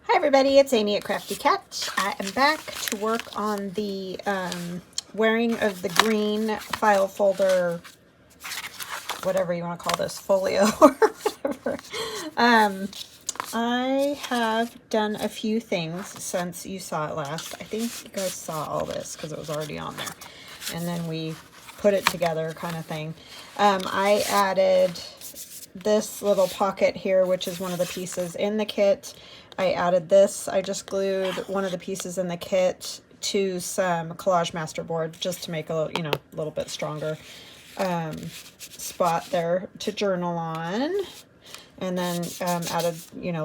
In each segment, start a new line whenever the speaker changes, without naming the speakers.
Hi everybody, it's Amy at Crafty Cat. I am back to work on the wearing of the Green File Folder, whatever you want to call this, folio or whatever. I have done a few things since you saw it last. I think you guys saw all this because it was already on there. And then we put it together kind of thing. I added this little pocket here, which is one of the pieces in the kit. I added this. I just glued one of the pieces in the kit to some collage masterboard just to make a little, a little bit stronger spot there to journal on. And then added,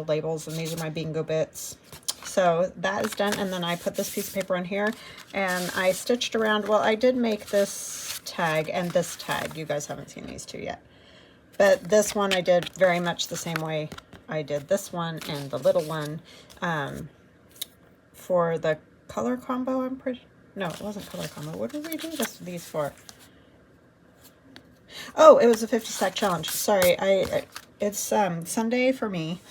labels, and these are my bingo bits. So that is done, and then I put this piece of paper on here, and I stitched around. Well, I did make this tag and this tag. You guys haven't seen these two yet. But this one I did very much the same way I did this one and the little one for the color combo. No, it wasn't color combo. What did we do these for? Oh, it was a 50 stack challenge. Sorry, it's Sunday for me,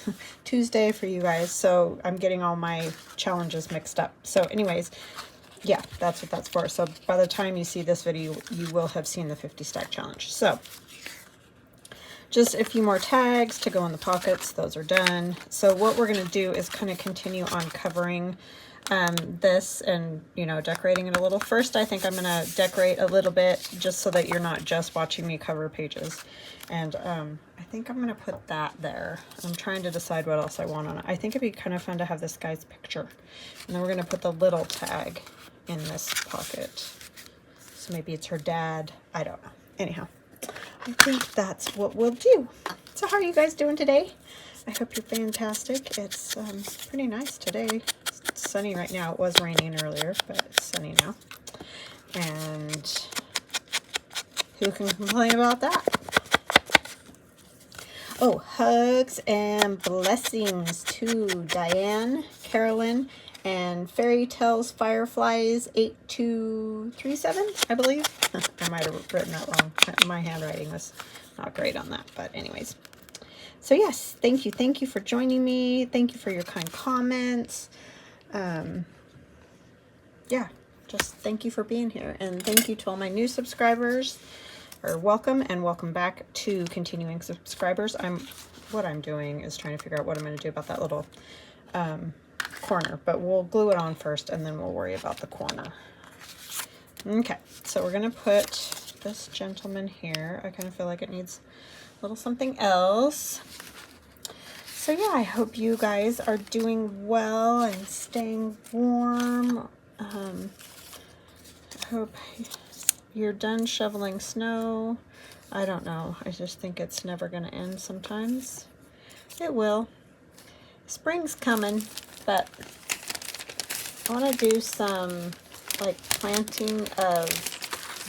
Tuesday for you guys, so I'm getting all my challenges mixed up. So anyways, yeah, that's what that's for. So by the time you see this video, you will have seen the 50 stack challenge. So just a few more tags to go in the pockets. Those are done. So what we're going to do is kind of continue on covering this and, decorating it a little. First, I think I'm going to decorate a little bit just so that you're not just watching me cover pages. And I think I'm going to put that there. I'm trying to decide what else I want on it. I think it'd be kind of fun to have this guy's picture. And then we're going to put the little tag in this pocket. So maybe it's her dad. I don't know. Anyhow, I think that's what we'll do. So how are you guys doing today? I hope you're fantastic. It's pretty nice today. It's sunny right now. It was raining earlier, but it's sunny now. And who can complain about that? Oh, hugs and blessings to Diane, Carolyn, and Fairy Tales Fireflies 8237, I believe. I might have written that wrong. My handwriting was not great on that, but anyways. So yes, thank you. Thank you for joining me. Thank you for your kind comments. Yeah, just thank you for being here. And thank you to all my new subscribers. Welcome, and welcome back to continuing subscribers. What I'm doing is trying to figure out what I'm going to do about that little corner, but we'll glue it on first and then we'll worry about the corner. Okay, so we're going to put this gentleman here. I kind of feel like it needs a little something else. So yeah, I hope you guys are doing well and staying warm. I hope you're done shoveling snow. I don't know. I just think it's never going to end sometimes. It will. Spring's coming, but I want to do some like planting of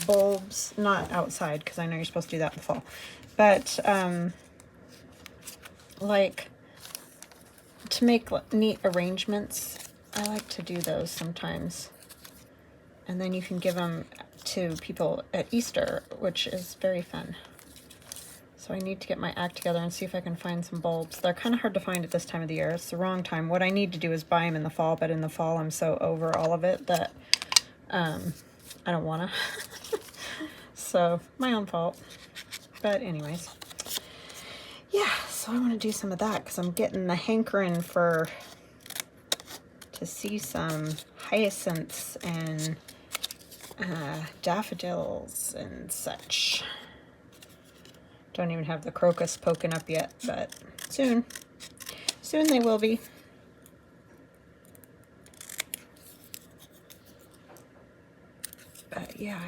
bulbs, not outside because I know you're supposed to do that in the fall, but like to make neat arrangements. I like to do those sometimes, and then you can give them to people at Easter, which is very fun. So I need to get my act together and see if I can find some bulbs. They're kind of hard to find at this time of the year. It's the wrong time. What I need to do is buy them in the fall, but in the fall I'm so over all of it that I don't want to. So my own fault. But anyways, yeah, so I want to do some of that because I'm getting the hankering to see some hyacinths and daffodils and such. Don't even have the crocus poking up yet, but soon they will be. But yeah,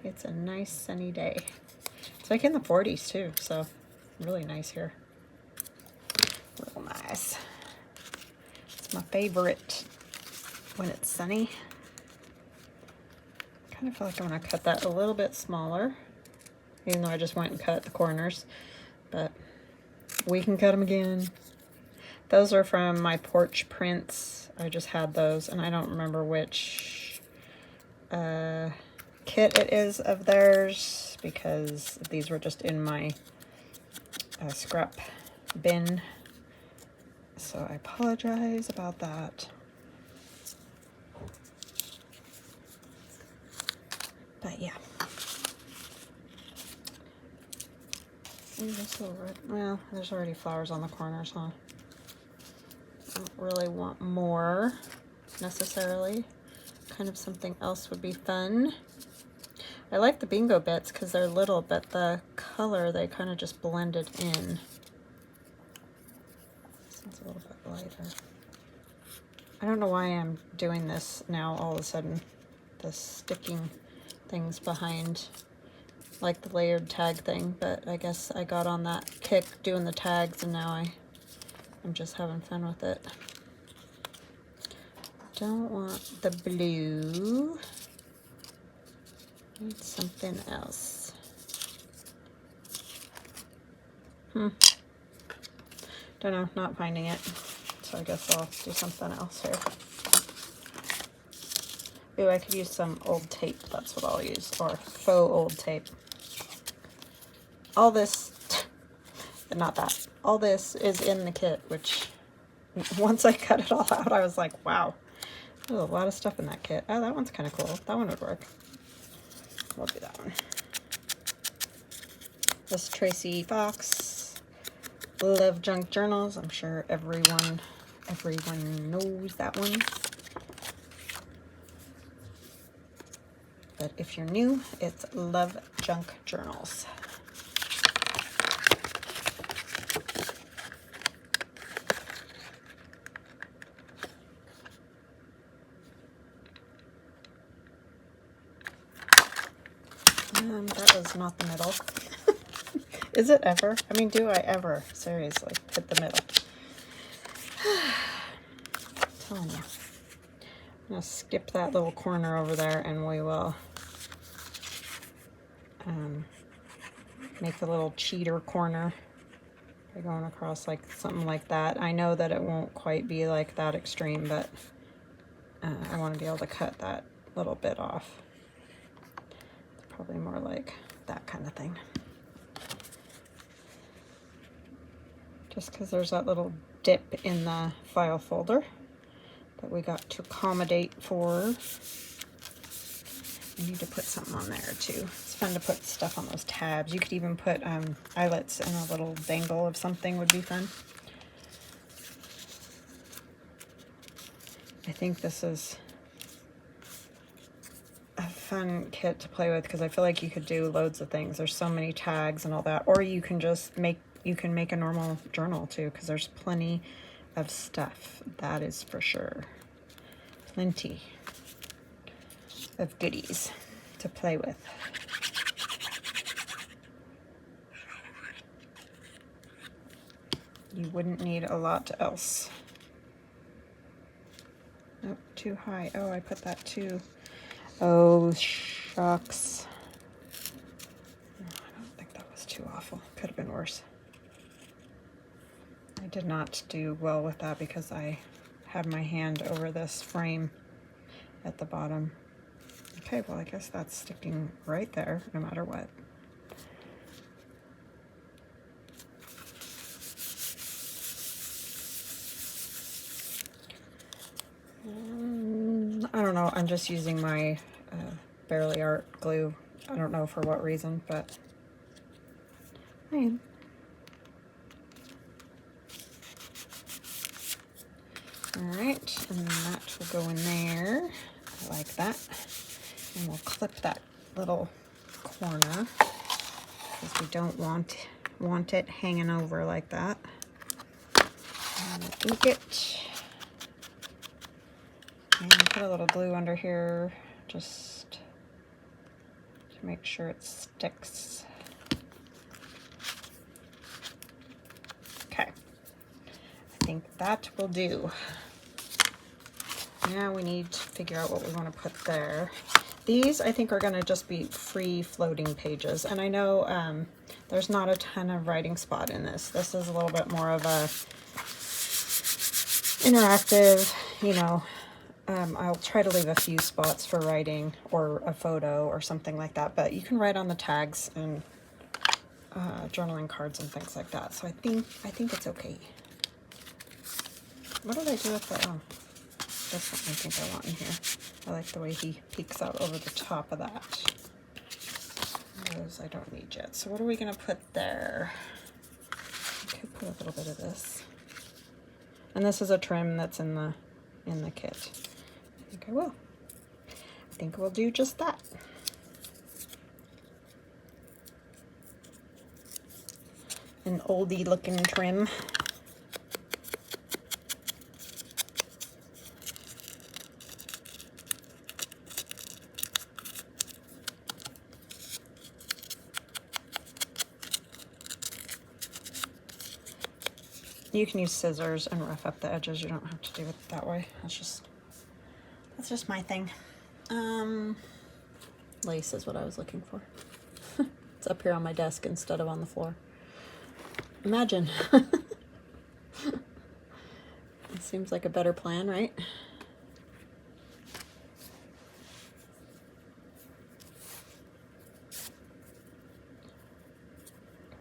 it's a nice sunny day. It's like in the 40s too, so really nice here. Real nice. It's my favorite when it's sunny. Kind of feel like I want to cut that a little bit smaller, even though I just went and cut the corners, but we can cut them again. Those are from my porch prints. I just had those, and I don't remember which kit it is of theirs because these were just in my scrap bin. so I apologize about that. But yeah. This little red, well, there's already flowers on the corners, huh? I don't really want more necessarily. Kind of something else would be fun. I like the bingo bits because they're little, but the color, they kind of just blended in. This one's a little bit lighter. I don't know why I'm doing this now all of a sudden. The sticking things behind, like the layered tag thing, but I guess I got on that kick doing the tags and now I'm just having fun with it. Don't want the blue. Need something else. Don't know, not finding it. So I guess I'll do something else here. Ooh, I could use some old tape. That's what I'll use, or faux old tape. All this, not that, all this is in the kit, which once I cut it all out, I was like, wow, there's a lot of stuff in that kit. Oh, that one's kind of cool. That one would work. We'll do that one. This Tracy Fox Love Junk Journals. I'm sure everyone knows that one. But if you're new, it's Love Junk Journals. That was not the middle. Is it ever? I mean, do I ever seriously hit the middle? I'm telling you. I'm going to skip that little corner over there and we will make a little cheater corner by going across like something like that. I know that it won't quite be like that extreme, but I want to be able to cut that little bit off. It's probably more like that kind of thing. Just because there's that little dip in the file folder that we got to accommodate for. I need to put something on there too. It's fun to put stuff on those tabs. You could even put eyelets in a little dangle of something would be fun. I think this is a fun kit to play with because I feel like you could do loads of things. There's so many tags and all that, or you can just make a normal journal too because there's plenty of stuff. That is for sure. Plenty of goodies to play with. You wouldn't need a lot else. Nope, too high. Oh, I put that too. Oh, shucks. I don't think that was too awful. Could have been worse. I did not do well with that because I had my hand over this frame at the bottom. Okay, well, I guess that's sticking right there, no matter what. I don't know, I'm just using my Barely Art glue. I don't know for what reason, but I am. Alright, and that will go in there. I like that. And we'll clip that little corner because we don't want it hanging over like that. And we'll ink it. And put a little glue under here just to make sure it sticks. Okay. I think that will do. Now we need to figure out what we want to put there. These, I think, are going to just be free floating pages. And I know there's not a ton of writing spot in this. This is a little bit more of a interactive, you know, I'll try to leave a few spots for writing or a photo or something like that. But you can write on the tags and journaling cards and things like that. So I think it's okay. What did I do with the, oh, that's what I think I want in here. I like the way he peeks out over the top of that. Those I don't need yet. So what are we gonna put there? Okay, put a little bit of this. And this is a trim that's in the kit. I think I will. I think we'll do just that. An oldie looking trim. You can use scissors and rough up the edges. You don't have to do it that way. That's just my thing. Lace is what I was looking for. It's up here on my desk instead of on the floor. Imagine. It seems like a better plan, right?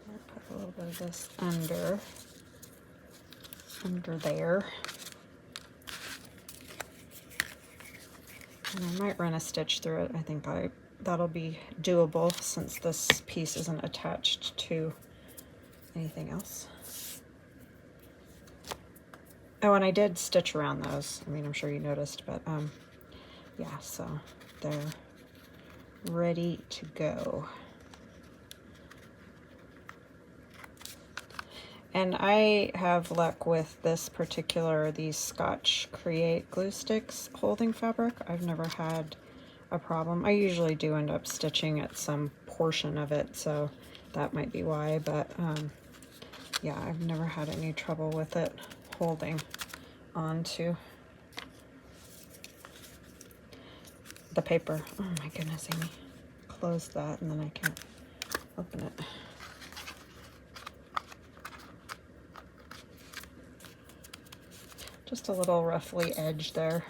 I'll put a little bit of this under there. And I might run a stitch through it. I think that'll be doable since this piece isn't attached to anything else. Oh, and I did stitch around those. I mean, I'm sure you noticed, but yeah, so they're ready to go. And I have luck with this particular, these Scotch Create glue sticks holding fabric. I've never had a problem. I usually do end up stitching at some portion of it, so that might be why, but yeah, I've never had any trouble with it holding onto the paper. Oh my goodness, Amy. Close that and then I can't open it. Just a little roughly edged there.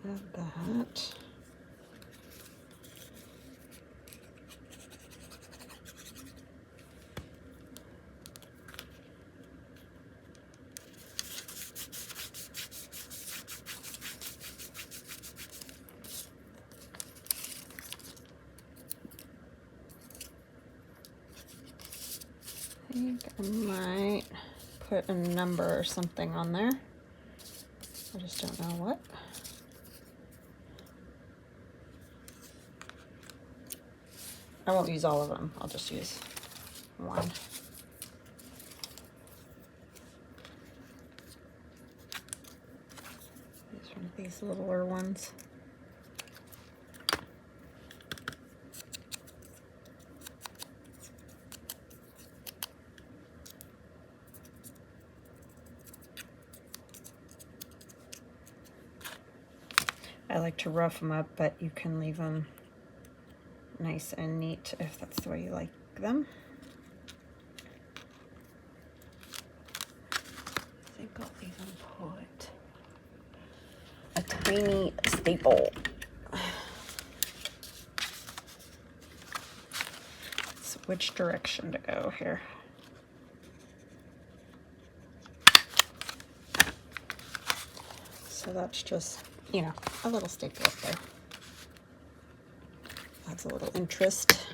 Add that. I think I might put a number or something on there. I just don't know what. I won't use all of them. I'll just use one. These are these littler ones. I like to rough them up, but you can leave them nice and neat if that's the way you like them. I think I'll even put a tiny staple. So which direction to go here? So that's just, you know, a little staple up there. Adds a little interest.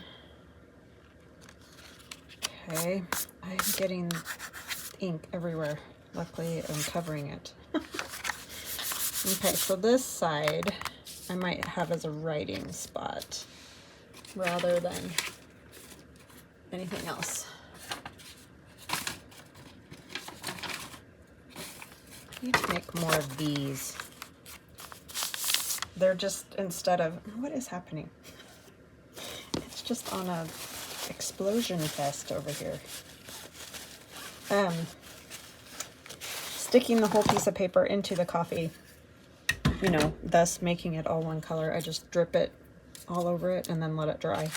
Okay, I'm getting ink everywhere. Luckily, I'm covering it. Okay, so this side I might have as a writing spot rather than anything else. I need to make more of these. They're just, instead of, what is happening? It's just on a explosion fest over here. Sticking the whole piece of paper into the coffee, you know, thus making it all one color. I just drip it all over it and then let it dry.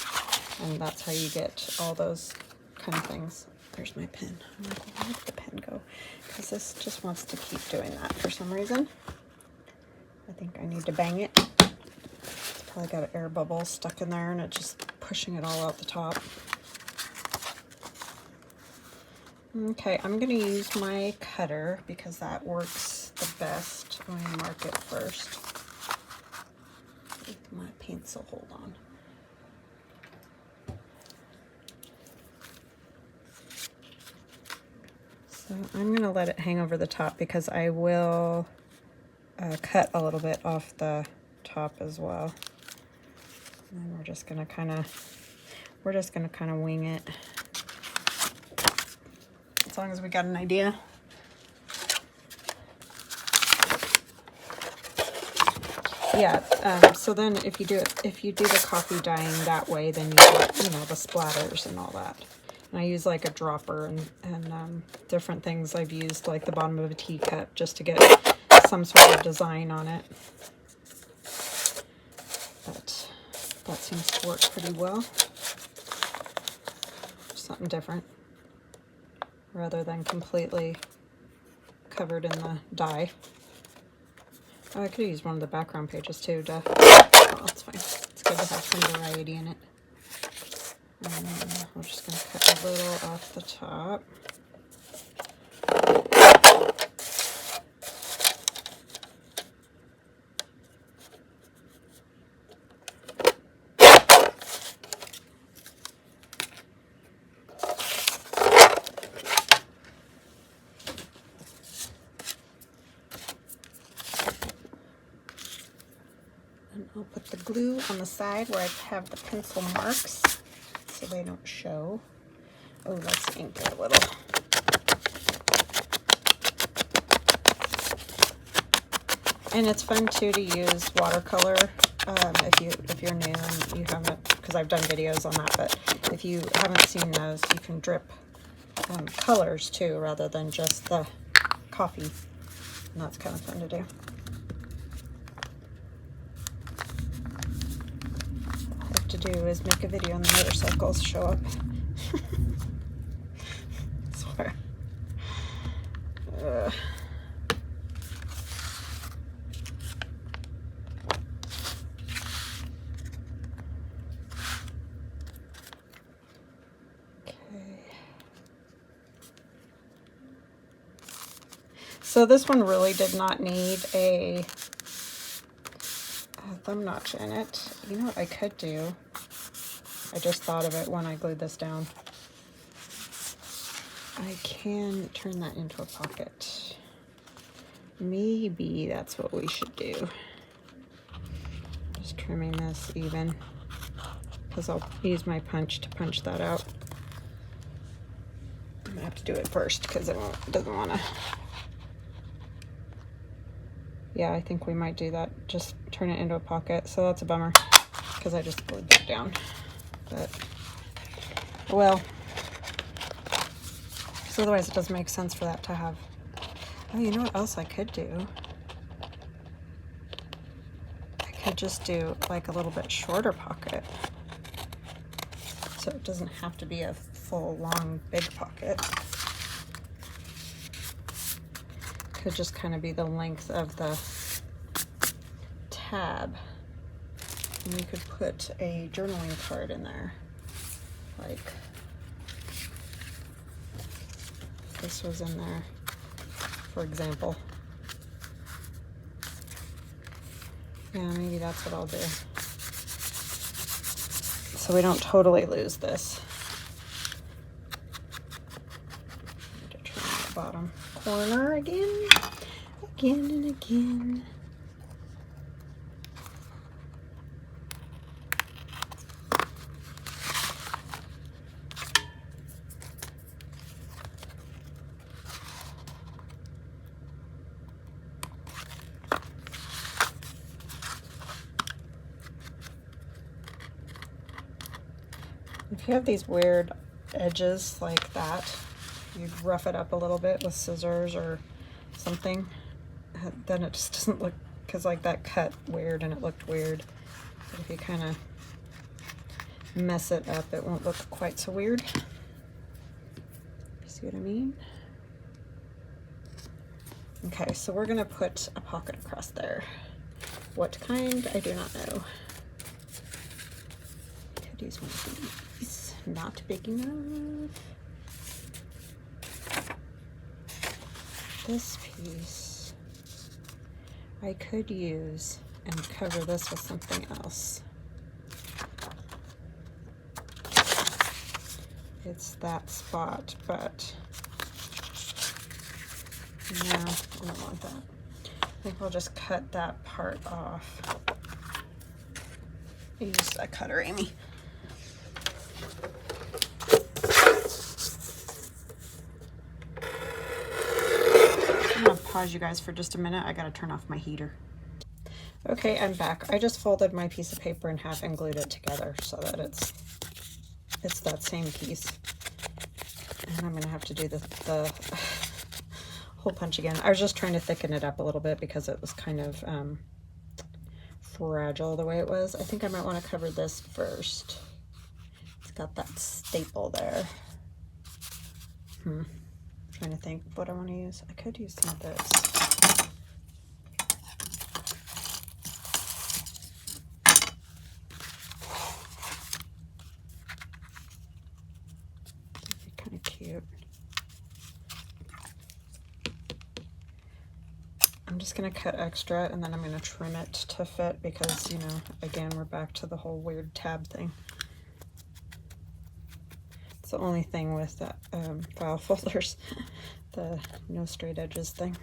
And that's how you get all those kind of things. There's my pen. I'm like, where did the pen go? Because this just wants to keep doing that for some reason. I think I need to bang it. It's probably got an air bubble stuck in there and it's just pushing it all out the top. Okay, I'm going to use my cutter because that works the best. I'm going to mark it first with my pencil. Hold on. So I'm going to let it hang over the top because I will cut a little bit off the top as well. And then we're just going to kind of wing it. As long as we got an idea. Yeah, so then if you do the coffee dyeing that way, then you get, you know, the splatters and all that. And I use like a dropper and different things I've used, like the bottom of a teacup, just to get some sort of design on it. But that seems to work pretty well. Something different, rather than completely covered in the dye. Oh, I could use one of the background pages too, duh. Oh, that's fine. It's good to have some variety in it. We're just going to cut a little off the top. And I'll put the glue on the side where I have the pencil marks so they don't show. Oh, let's ink it a little. And it's fun too to use watercolor if you're new and you haven't, because I've done videos on that, but if you haven't seen those, you can drip colors too rather than just the coffee, and that's kind of fun to do. All I have to do is make a video and the motorcycles show up. Swear. So this one really did not need a thumb notch in it. You know what I could do? I just thought of it when I glued this down. I can turn that into a pocket. Maybe that's what we should do. Just trimming this even, because I'll use my punch to punch that out. I'm gonna have to do it first because it doesn't want to. Yeah, I think we might do that. Just turn it into a pocket. So that's a bummer because I just glued that down. But, well, because otherwise it doesn't make sense for that to have. Oh, you know what else I could do? I could just do like a little bit shorter pocket. So it doesn't have to be a full, long, big pocket. Could just kind of be the length of the tab, and you could put a journaling card in there, like this was in there, for example. Yeah, maybe that's what I'll do, so we don't totally lose this. To trim the bottom corner again and again. If you have these weird edges like that, you rough it up a little bit with scissors or something, then it just doesn't look, because like that cut weird and it looked weird. But if you kind of mess it up, it won't look quite so weird. You see what I mean? Okay, so we're gonna put a pocket across there. What kind? I do not know. Could use one of these. Not big enough. this piece I could use and cover this with something else. It's that spot, but no, I don't want that. I think we'll just cut that part off. Use a cutter, Amy. I'm gonna pause you guys for just a minute. I gotta turn off my heater. Okay, I'm back. I just folded my piece of paper in half and glued it together so that it's that same piece. And I'm gonna have to do the hole punch again. I was just trying to thicken it up a little bit because it was kind of fragile the way it was. I think I might want to cover this first. It's got that staple there. Trying to think what I want to use. I could use some of this. Kind of cute. I'm just going to cut extra and then I'm going to trim it to fit because, you know, again, we're back to the whole weird tab thing. It's the only thing with that file folders, the no straight edges thing.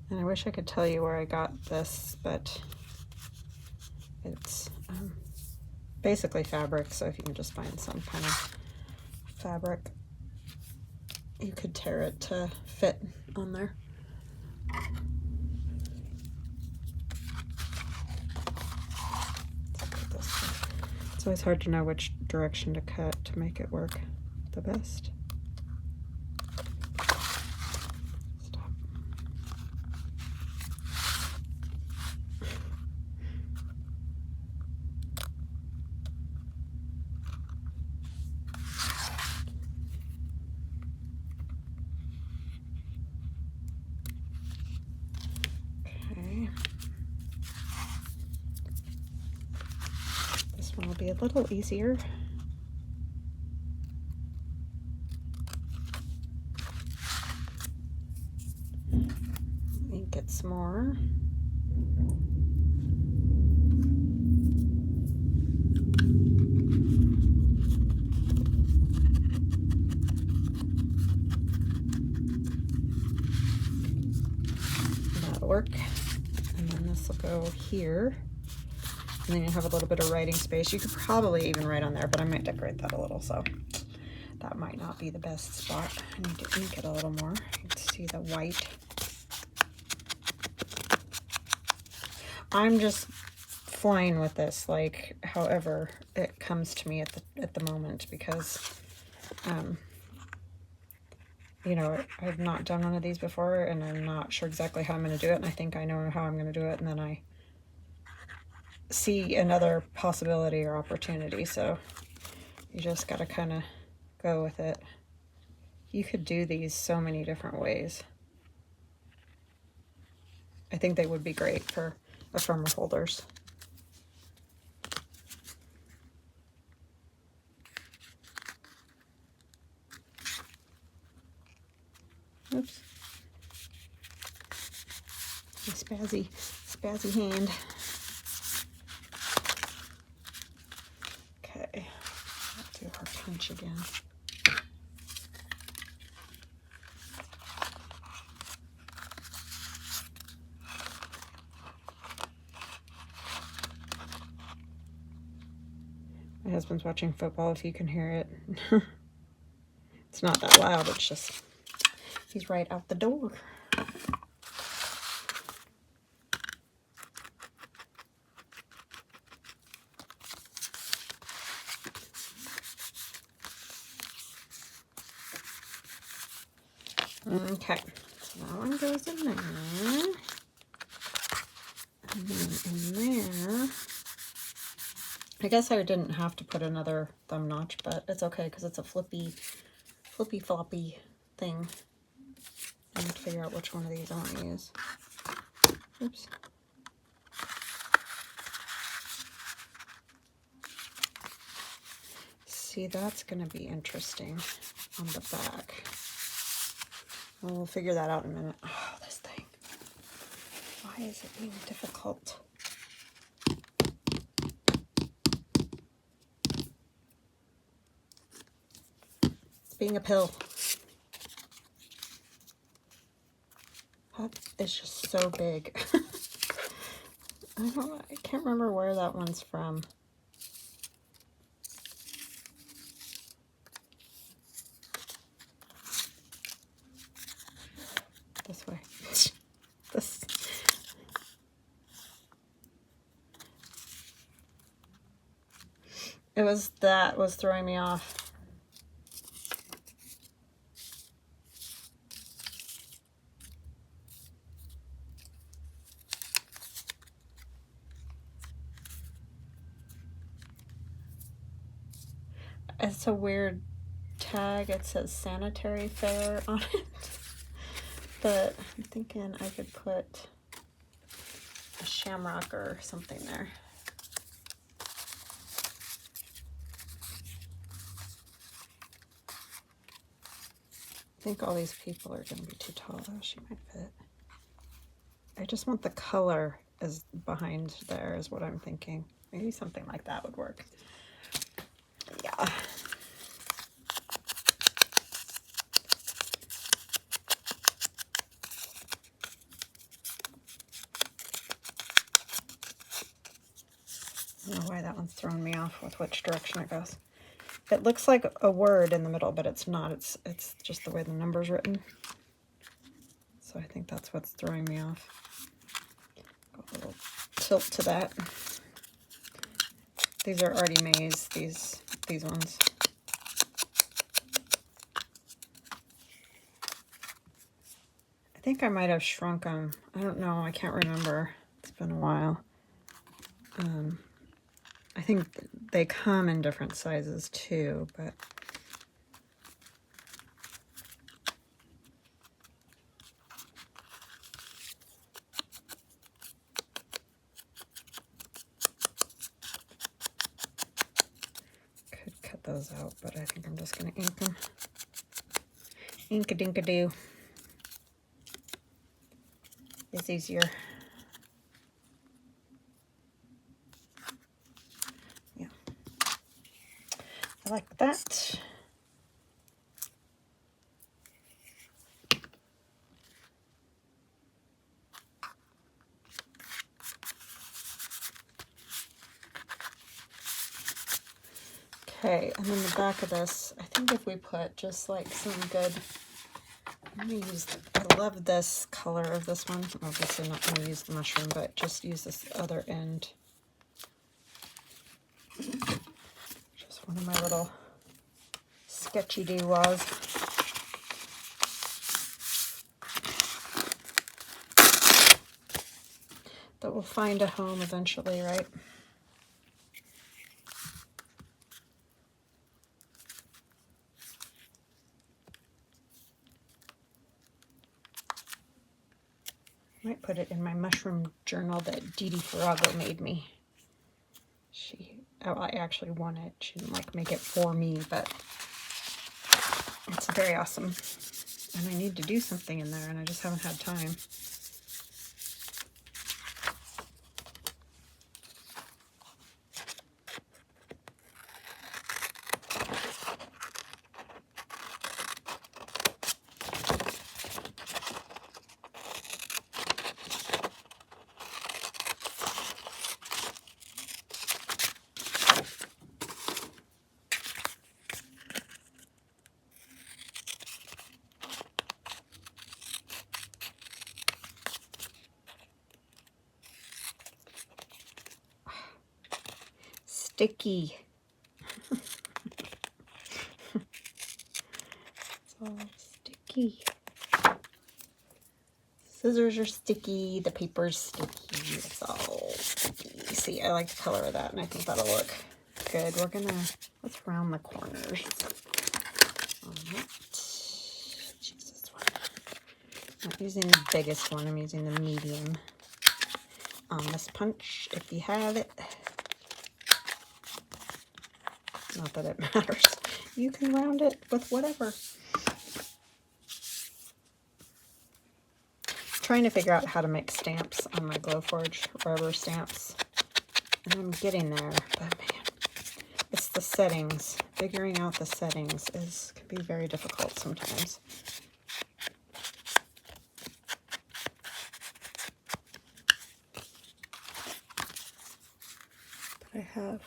And I wish I could tell you where I got this, but it's basically fabric, so if you can just find some kind of fabric, you could tear it to fit on there. It's always hard to know which direction to cut to make it work the best. Stop. Okay. This one will be a little easier. Ink it some more. That'll work. And then this will go here. And then you have a little bit of writing space. You could probably even write on there, but I might decorate that a little, so that might not be the best spot. I need to ink it a little more. You can see the white. I'm just flying with this, like however it comes to me at the moment, because you know, I've not done one of these before and I'm not sure exactly how I'm going to do it, and I think I know how I'm going to do it, and then I see another possibility or opportunity, so you just got to kind of go with it. You could do these so many different ways. I think they would be great for ephemera holders. Oops. A spazzy hand. Okay, let's do our punch again. My husband's watching football, if you can hear it. It's not that loud, it's just, he's right out the door. Okay, so that one goes in there. And then in there, I guess I didn't have to put another thumb notch, but it's okay because it's a flippy floppy thing. I have to figure out which one of these I want to use. Oops. See, that's going to be interesting on the back. Well, we'll figure that out in a minute. Oh, this thing. Why is it being difficult? It's being a pill. That is just so big. I can't remember where that one's from. This way. This. It was that was throwing me off. It's a weird tag. It says sanitary fair on it. But I'm thinking I could put a shamrock or something there. I think all these people are going to be too tall, though. She might fit. I just want the color as behind there is what I'm thinking. Maybe something like that would work. Yeah. I don't know why that one's throwing me off with which direction it goes. It looks like a word in the middle, but it's not. It's just the way the number's written. So I think that's what's throwing me off. Go a little tilt to that. These are already made, these ones. I think I might have shrunk them. I don't know. I can't remember. It's been a while. I think they come in different sizes too, but could cut those out, but I think I'm just going to ink them. Ink-a-dink-a-doo. It's easier. Yeah. I like that. Okay, and then the back of this, I think if we put just like some good, I'm going to use, I love this color of this one. I'm obviously not going to use the mushroom, but just use this other end. Just one of my little sketchy doo-wahs. That will find a home eventually, right? I might put it in my mushroom journal that Dee Dee Farrago made me. I actually won it. She didn't like make it for me, but it's very awesome. And I need to do something in there, and I just haven't had time. Sticky. It's all sticky. Scissors are sticky. The paper's sticky. It's all sticky. See, I like the color of that, and I think that'll look good. We're gonna, let's round the corners. All right. Choose this one. I'm not using the biggest one. I'm using the medium. On this punch, if you have it. Not that it matters. You can round it with whatever. Trying to figure out how to make stamps on my Glowforge rubber stamps. And I'm getting there, but man, it's the settings. Figuring out the settings can be very difficult sometimes. But I have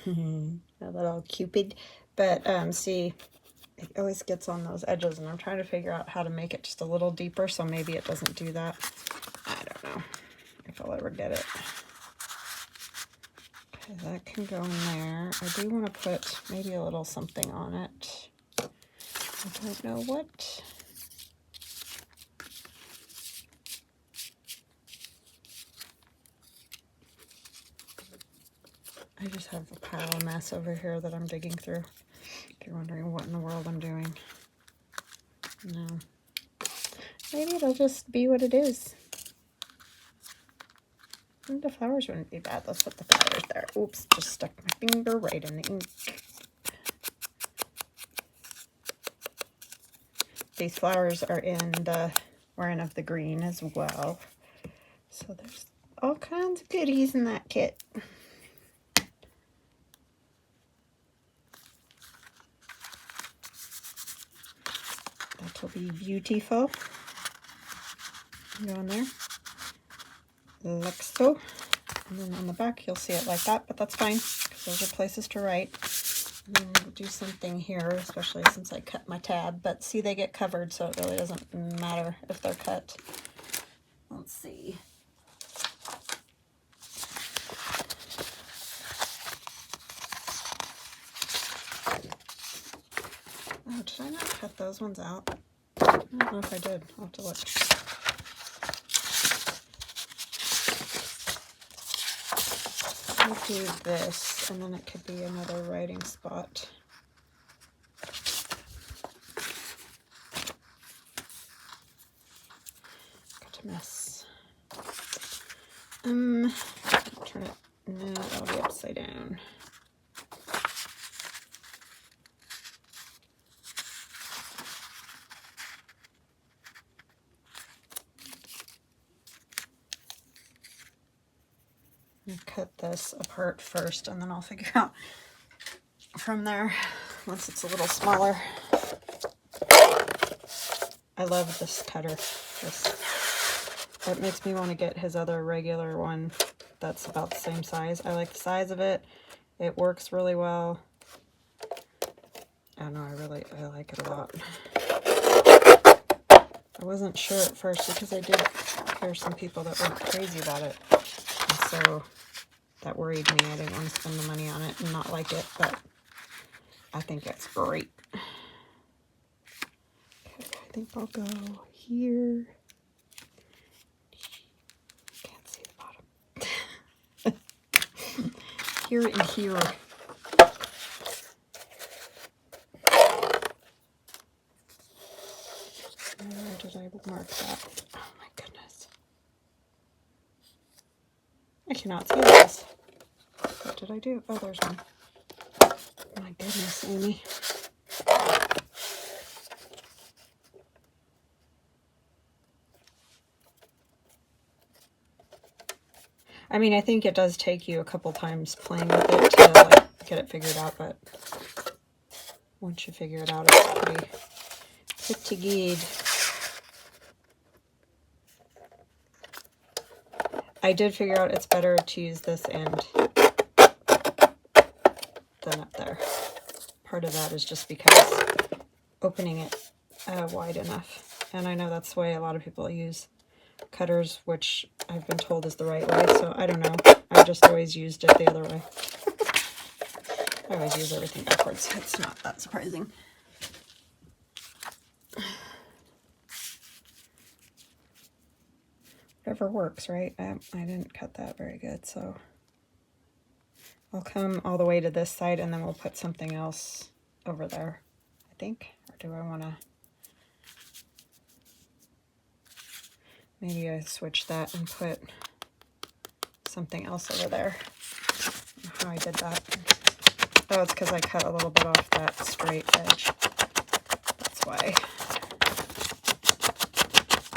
a little Cupid, but see, it always gets on those edges, and I'm trying to figure out how to make it just a little deeper, so maybe it doesn't do that. I don't know if I'll ever get it. Okay, that can go in there. I do want to put maybe a little something on it. I don't know what. I just have a pile of mess over here that I'm digging through. If you're wondering what in the world I'm doing. No. Maybe it'll just be what it is. And the flowers wouldn't be bad. Let's put the flowers there. Oops, just stuck my finger right in the ink. These flowers are in the wearing of the green as well. So there's all kinds of goodies in that kit. That will be beautiful. Go in there. Like so. And then on the back you'll see it like that, but that's fine because those are places to write. And then we'll do something here, especially since I cut my tab. But see, they get covered, so it really doesn't matter if they're cut. Let's see. Oh, did I not cut those ones out? I don't know if I did. I'll have to look. I'll do this, and then it could be another writing spot. Got a mess. Turn it. No, that'll be upside down. Cut this apart first, and then I'll figure out from there once it's a little smaller. I love this cutter. It makes me want to get his other regular one that's about the same size. I like the size of it. It works really well. I don't know, I like it a lot. I wasn't sure at first because I did hear some people that were crazy about it. And so that worried me. I didn't want to spend the money on it and not like it, but I think it's great. Okay, I think I'll go here. Can't see the bottom. Here and here. Where did I mark that? Oh my goodness. I cannot see this. What did I do? Oh, there's one. My goodness, Amy. I mean, I think it does take you a couple times playing with it to like get it figured out, but once you figure it out, it's pretty good. I did figure out it's better to use this end than up there. Part of that is just because opening it wide enough. And I know that's the way a lot of people use cutters, which I've been told is the right way, so I don't know. I just always used it the other way. I always use everything backwards. It's not that surprising. Whatever works, right? I didn't cut that very good, so I'll come all the way to this side and then we'll put something else over there, I think. Or do I want to... Maybe I switch that and put something else over there. how I did that. Oh, it's because I cut a little bit off that straight edge. That's why.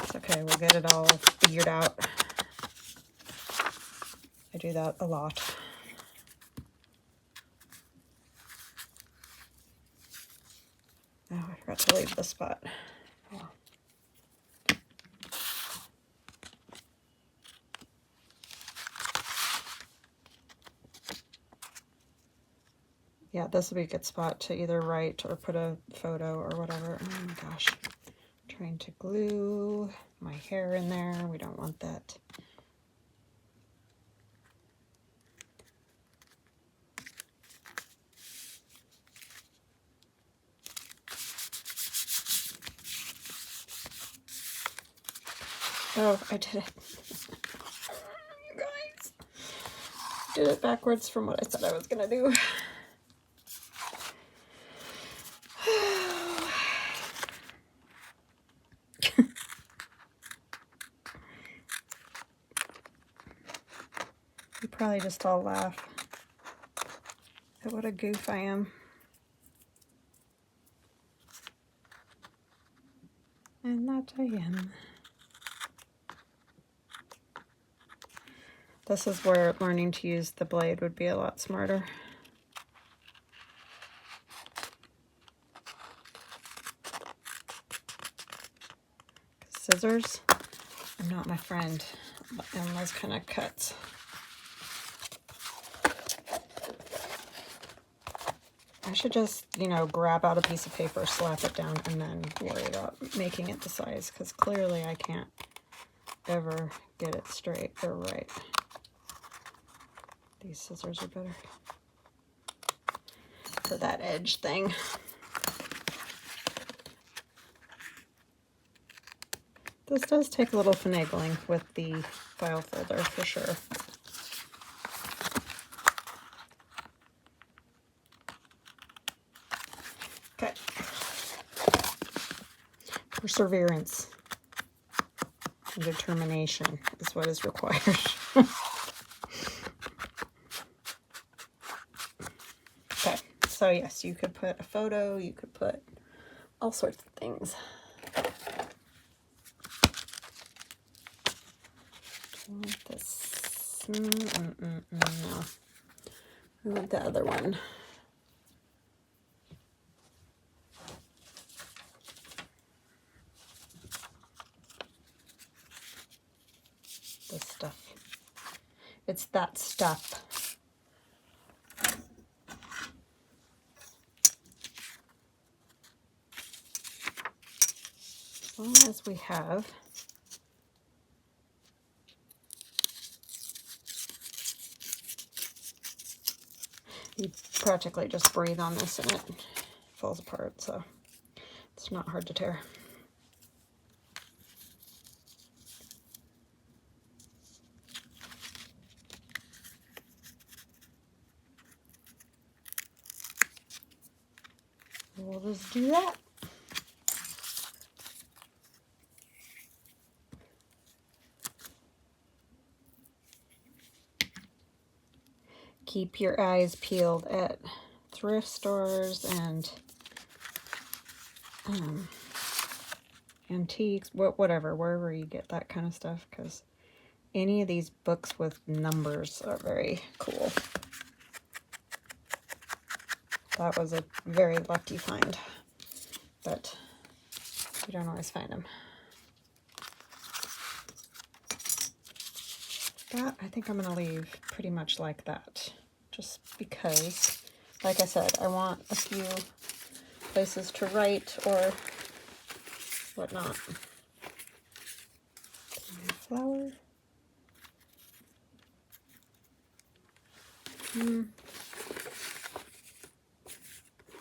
It's okay, we'll get it all figured out. I do that a lot. Oh, I forgot to leave the spot. Oh. Yeah, this would be a good spot to either write or put a photo or whatever. Oh my gosh. Trying to glue my hair in there. We don't want that. Oh, I did it. You guys. Did it backwards from what I said I was going to do. You probably just all laugh at what a goof I am. And that I am. This is where learning to use the blade would be a lot smarter. Scissors are not my friend in those kind of cuts. I should just, you know, grab out a piece of paper, slap it down, and then worry about making it the size, because clearly I can't ever get it straight or right. These scissors are better for that edge thing. This does take a little finagling with the file folder for sure. Okay. Perseverance and determination is what is required. Okay, so yes, you could put a photo, you could put all sorts of things. This, no. I want the other one. This stuff. It's that stuff. As long as we have you practically just breathe on this and it falls apart, so it's not hard to tear. We'll just do that. Keep your eyes peeled at thrift stores and antiques, whatever, wherever you get that kind of stuff, because any of these books with numbers are very cool. That was a very lucky find, but you don't always find them. That I think I'm going to leave pretty much like that, just because, like I said, I want a few places to write or whatnot. Flower.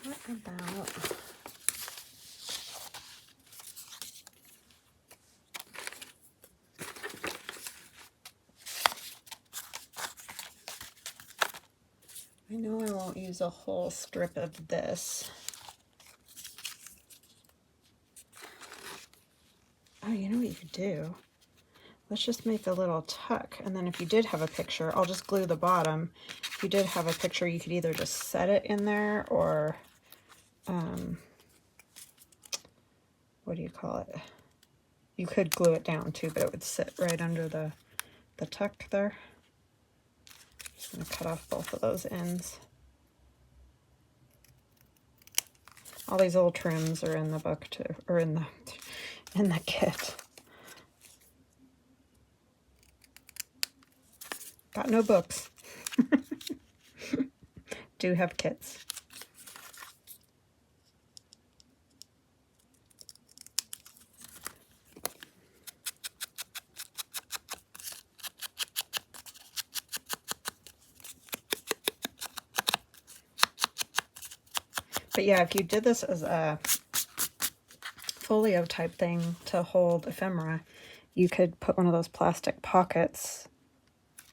What about... I know I won't use a whole strip of this. Oh, you know what you could do? let's just make a little tuck. And then if you did have a picture, I'll just glue the bottom. If you did have a picture, you could either just set it in there or, what do you call it? You could glue it down too, but it would sit right under the tuck there. Just gonna cut off both of those ends. All these old trims are in the book too, or in the kit. Got no books. Do have kits. But yeah, if you did this as a folio type thing to hold ephemera, you could put one of those plastic pockets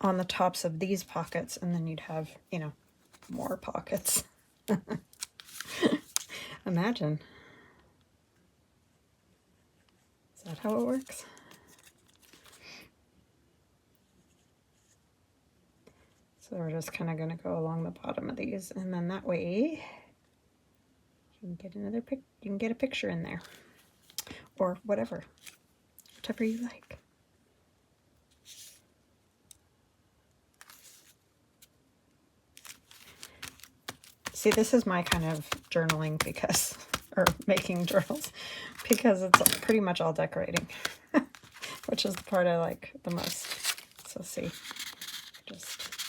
on the tops of these pockets, and then you'd have, you know, more pockets. Imagine. Is that how it works? So we're just kind of going to go along the bottom of these, and then that way you can get a picture in there, or whatever you like. See, this is my kind of journaling because, or making journals, because it's pretty much all decorating, which is the part I like the most. So see,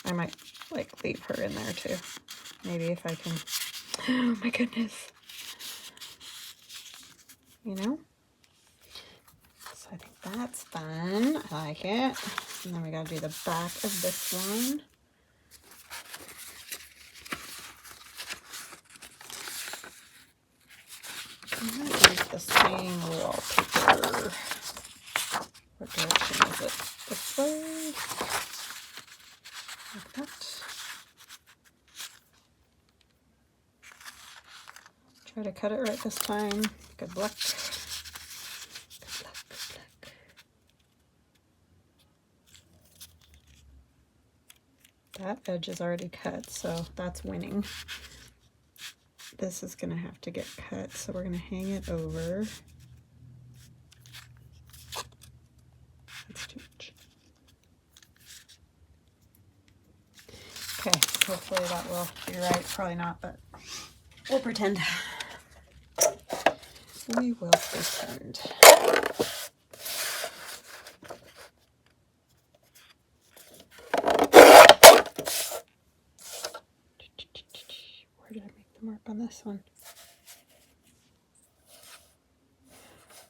I might like leave her in there too. Maybe if I can, oh my goodness. You know? So I think that's fun. I like it. And then we gotta do the back of this one. I'm gonna use the same wallpaper. What direction is it? This way? Like that. Try to cut it right this time. Good luck. Good luck, good luck. That edge is already cut, so that's winning. This is gonna have to get cut, so we're gonna hang it over. That's too much. Okay, hopefully that will be right. Probably not, but we'll pretend. We will pretend. Where did I make the mark on this one?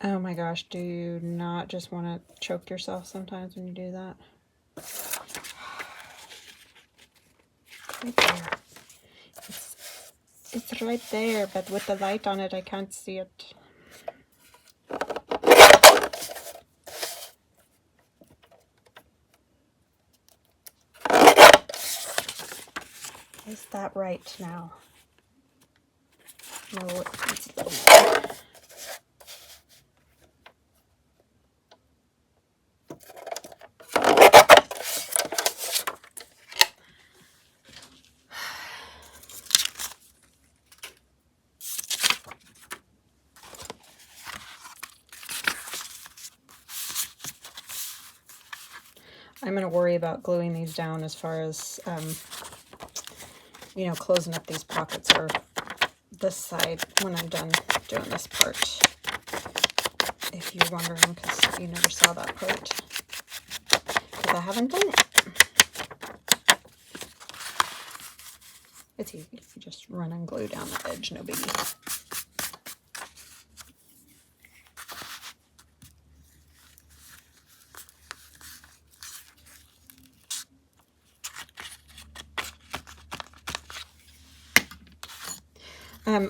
Oh my gosh, do you not just want to choke yourself sometimes when you do that? Right there. It's right there, but with the light on it, I can't see it. Is that right now? No, it's a little more. I'm going to worry about gluing these down as far as, you know, closing up these pockets or this side when I'm done doing this part. If you're wondering, because you never saw that part. Because I haven't done it. It's easy. You just run and glue down the edge, no biggie.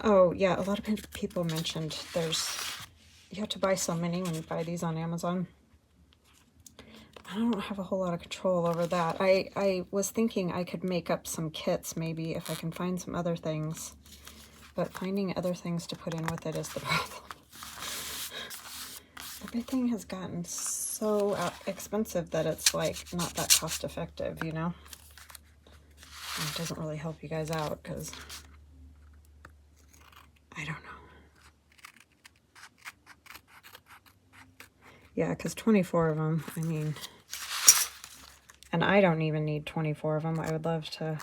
Oh yeah, a lot of people mentioned you have to buy so many when you buy these on Amazon. I don't have a whole lot of control over that. I was thinking I could make up some kits maybe if I can find some other things, but finding other things to put in with it is the problem. The Everything has gotten so expensive that it's like not that cost effective, you know? And it doesn't really help you guys out because I don't know. Yeah, because 24 of them, I mean, and I don't even need 24 of them. I would love to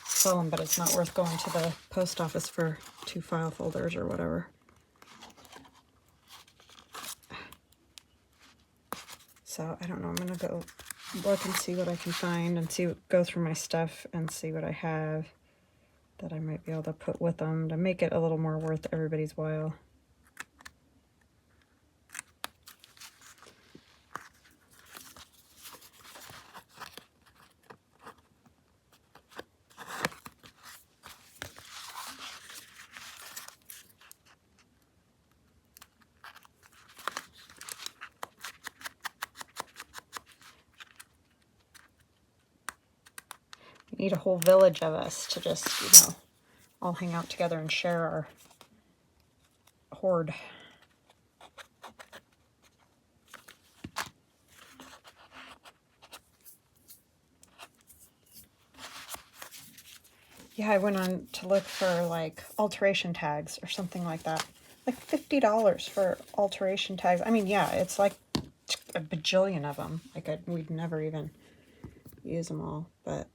sell them, but it's not worth going to the post office for 2 file folders or whatever. So I don't know. I'm going to go look and see what I can find and go through my stuff and see what I have that I might be able to put with them to make it a little more worth everybody's while. We need a whole village of us to just, you know, all hang out together and share our hoard. Yeah, I went on to look for like alteration tags or something like that. Like $50 for alteration tags. I mean, yeah, it's like a bajillion of them. Like we'd never even use them all, but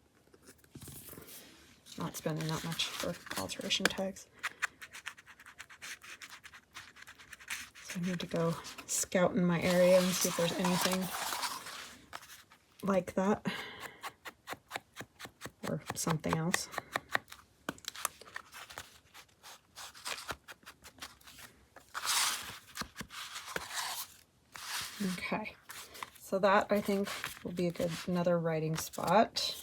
not spending that much for alteration tags. So I need to go scout in my area and see if there's anything like that or something else. Okay, so that I think will be another writing spot.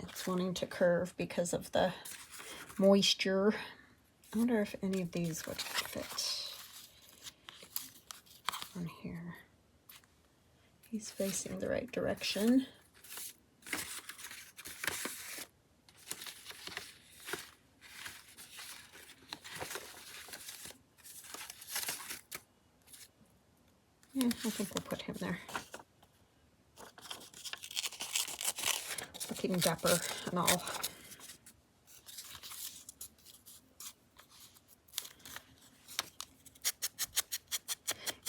It's wanting to curve because of the moisture. I wonder if any of these would fit on here. He's facing the right direction. Yeah, I think we'll put him there. Looking dapper and all.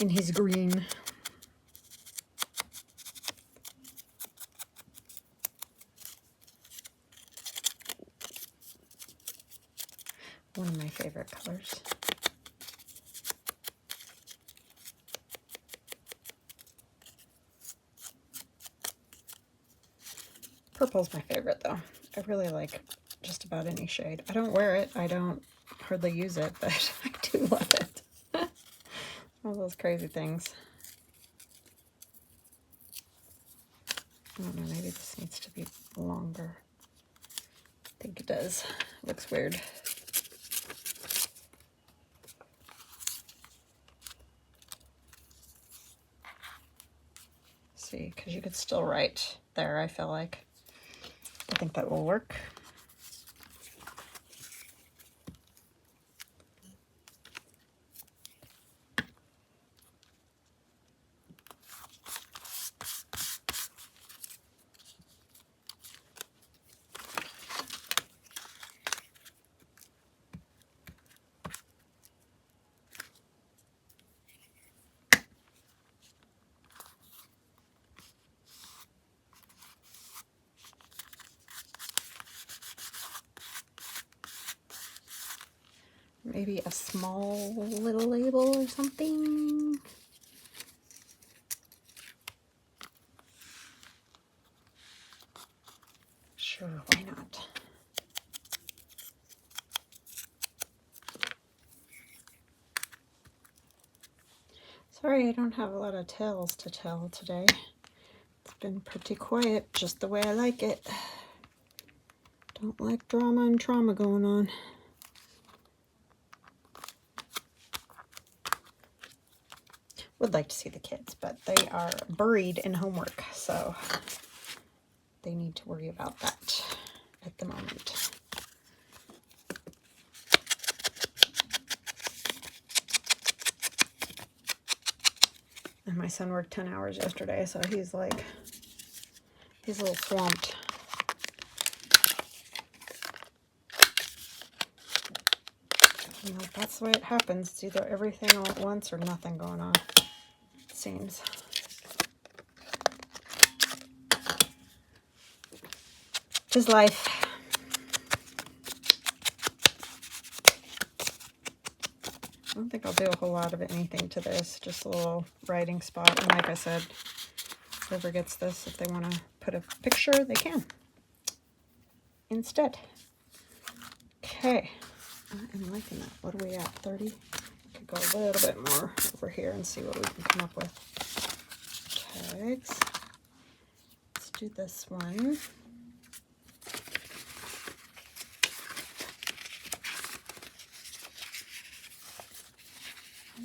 And he's green. One of my favorite colors. Purple's my favorite though. I really like just about any shade. I don't wear it. I don't hardly use it, but I do love it. All those crazy things. I don't know, maybe this needs to be longer. I think it does. Looks weird. See, because you could still write there, I feel like. I think that will work. Maybe a small little label or something. Sure, why not? Sorry, I don't have a lot of tales to tell today. It's been pretty quiet, just the way I like it. Don't like drama and trauma going on. Would like to see the kids, but they are buried in homework, so they need to worry about that at the moment. And my son worked 10 hours yesterday, so he's a little swamped. You know, that's the way it happens. It's either everything all at once or nothing going on, it seems. Just life. I don't think I'll do a whole lot of anything to this, just a little writing spot. And like I said, whoever gets this, if they want to put a picture, they can instead. Okay, I'm liking that. What are we at, 30? Could go a little bit more over here and see what we can come up with. Okay, let's do this one.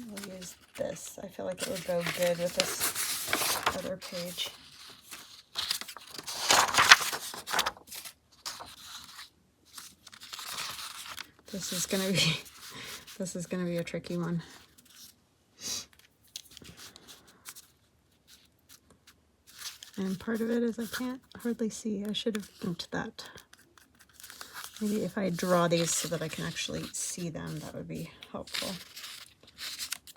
We'll use this. I feel like it would go good with this other page. This is gonna be a tricky one. And part of it is I can't hardly see. I should have inked that. Maybe if I draw these so that I can actually see them, that would be helpful.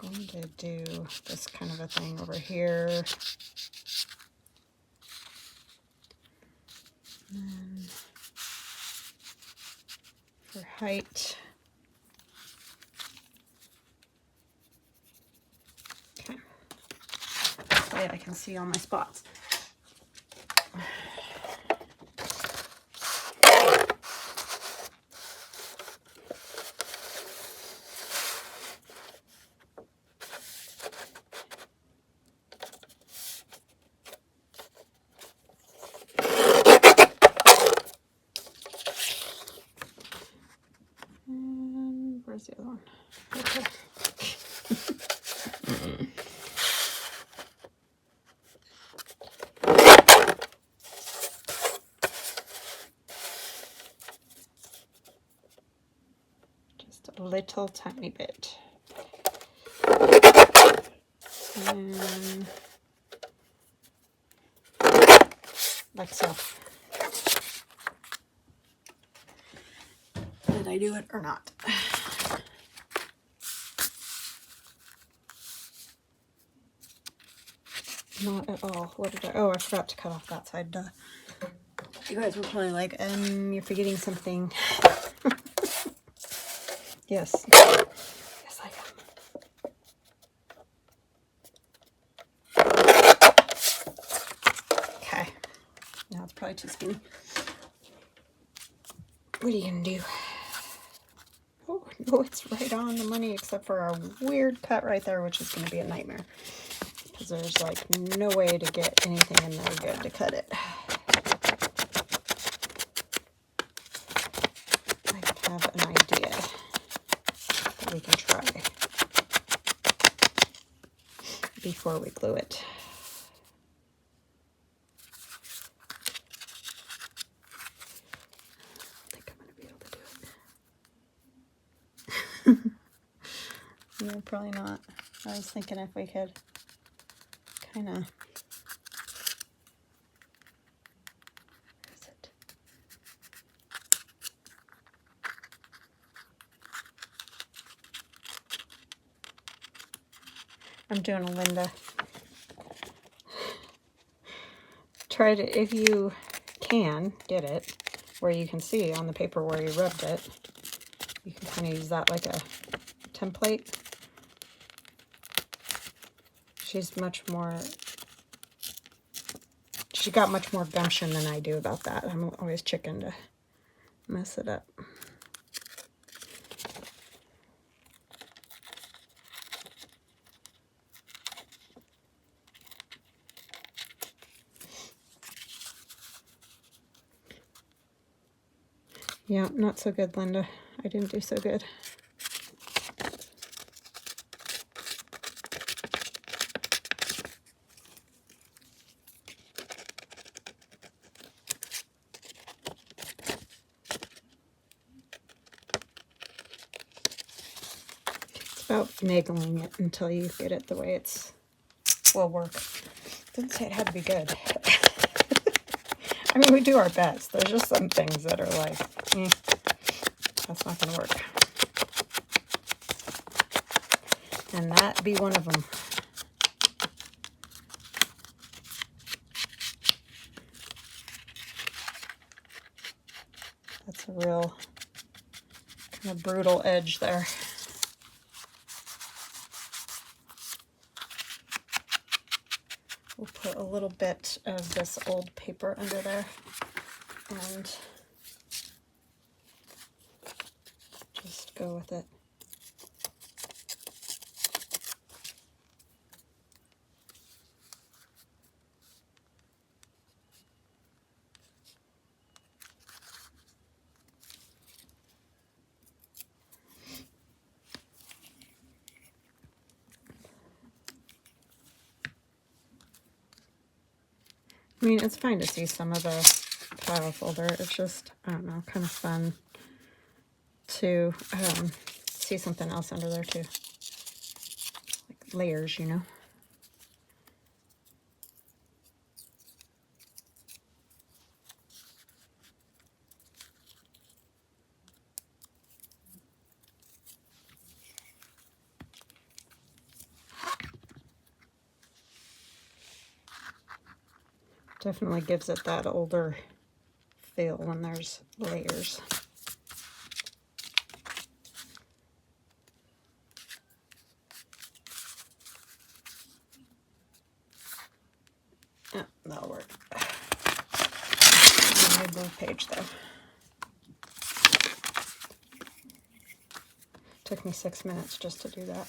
I'm going to do this kind of a thing over here. And then for height. Okay. That way I can see all my spots. Where's the other one? Okay. Just a little tiny bit. And like so. Did I do it or not? Not at all. What did I? Oh, I forgot to cut off that side. Duh. You guys were probably like, you're forgetting something. Yes. Yes, I am. Okay. Now it's probably too skinny. What are you gonna do? Oh, no, it's right on the money, except for a weird cut right there, which is gonna be a nightmare. Because there's like no way to get anything in there good to cut it. I have an idea that we can try before we glue it. I think I'm going to be able to do it. No, probably not. I was thinking if we could kind of... I'm doing a Linda. Try to, if you can, get it where you can see on the paper where you rubbed it. You can kind of use that like a template. She's got much more gumption than I do about that. I'm always chicken to mess it up. Yeah, not so good, Linda. I didn't do so good. It's about finagling it until you get it the way it's will work. Didn't say it had to be good. I mean, we do our best. There's just some things that are like, that's not going to work. And that be one of them. That's a real kind of brutal edge there. We'll put a little bit of this old paper under there and just go with it. I mean, it's fine to see some of the file folder. It's just, I don't know, kind of fun to see something else under there too. Like layers, you know. Definitely gives it that older feel when there's layers. Yeah, that'll work. Blue page though. Took me 6 minutes just to do that.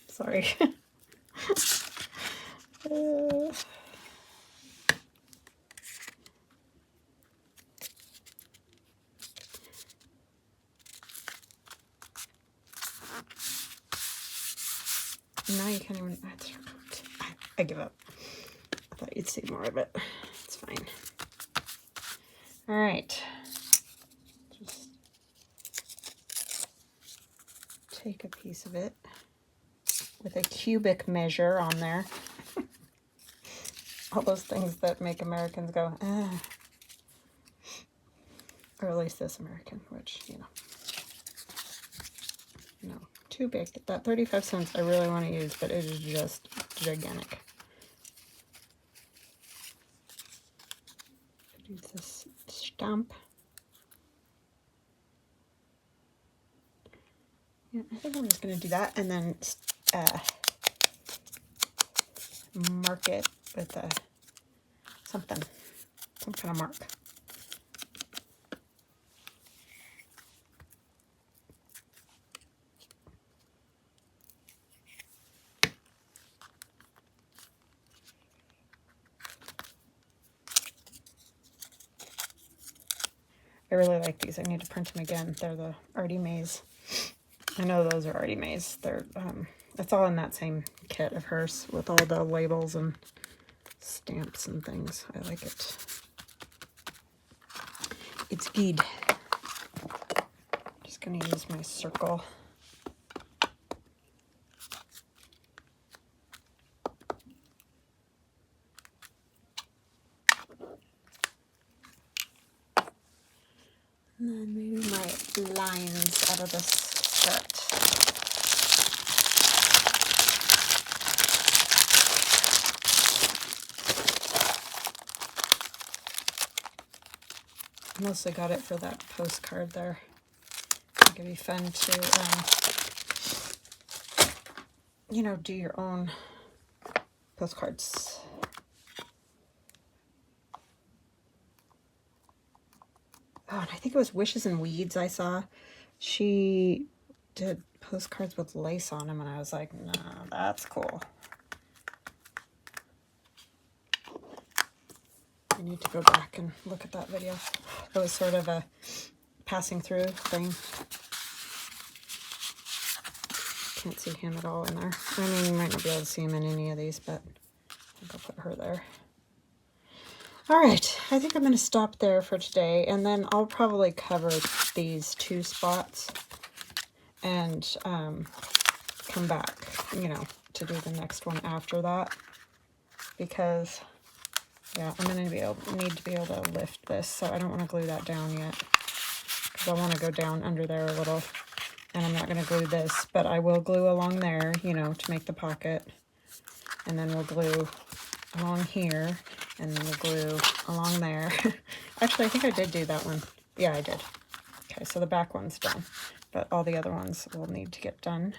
Sorry. Now you can't even, I give up. I thought you'd see more of it. It's fine. All right. Just take a piece of it with a cubic measure on there. All those things that make Americans go, ah. Or at least this American, which, you know. No, too big. That 35 cents I really want to use, but it is just gigantic. Do this stamp. Yeah, I think I'm just going to do that and then mark it with some kind of mark. I really like these. I need to print them again. They're the Artie Mays. I know those are Artie Mays. They're it's all in that same kit of hers with all the labels and stamps and things. I like it. It's good. Just gonna use my circle. And then maybe my lines out of this shirt. I mostly got it for that postcard there. I think it'd be fun to, you know, do your own postcards. Oh, and I think it was Wishes and Weeds I saw. She did postcards with lace on them, and I was like, nah, that's cool. I need to go back and look at that video. It was sort of a passing through thing. Can't see him at all in there. I mean, you might not be able to see him in any of these, but I think I'll put her there. All right, I think I'm going to stop there for today, and then I'll probably cover these 2 spots and come back, you know, to do the next one after that, because yeah, I'm going to need to be able to lift this, so I don't want to glue that down yet, because I want to go down under there a little, and I'm not going to glue this, but I will glue along there, you know, to make the pocket, and then we'll glue along here, and then we'll glue along there. Actually, I think I did do that one. Yeah, I did. Okay, so the back one's done, but all the other ones will need to get done,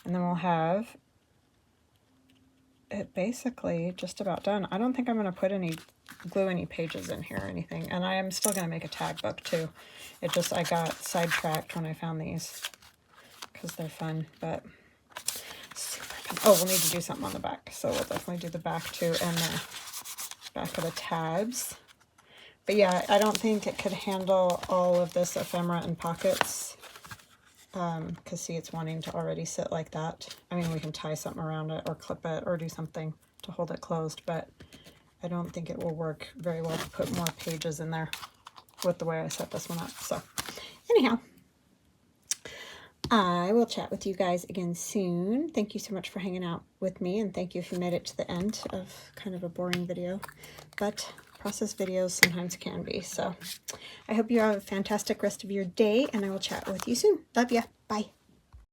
and then we'll have it basically just about done. I don't think I'm going to glue any pages in here or anything, and I am still going to make a tag book too. It just, I got sidetracked when I found these because they're fun, but super fun. Oh, we'll need to do something on the back, so we'll definitely do the back too, and the back of the tabs. But yeah, I don't think it could handle all of this ephemera and pockets, because see, it's wanting to already sit like that. I mean, we can tie something around it or clip it or do something to hold it closed, but I don't think it will work very well to put more pages in there with the way I set this one up. So anyhow, I will chat with you guys again soon. Thank you so much for hanging out with me, and thank you if you made it to the end of kind of a boring video, but process videos sometimes can be. So I hope you have a fantastic rest of your day, and I will chat with you soon. Love ya. Bye.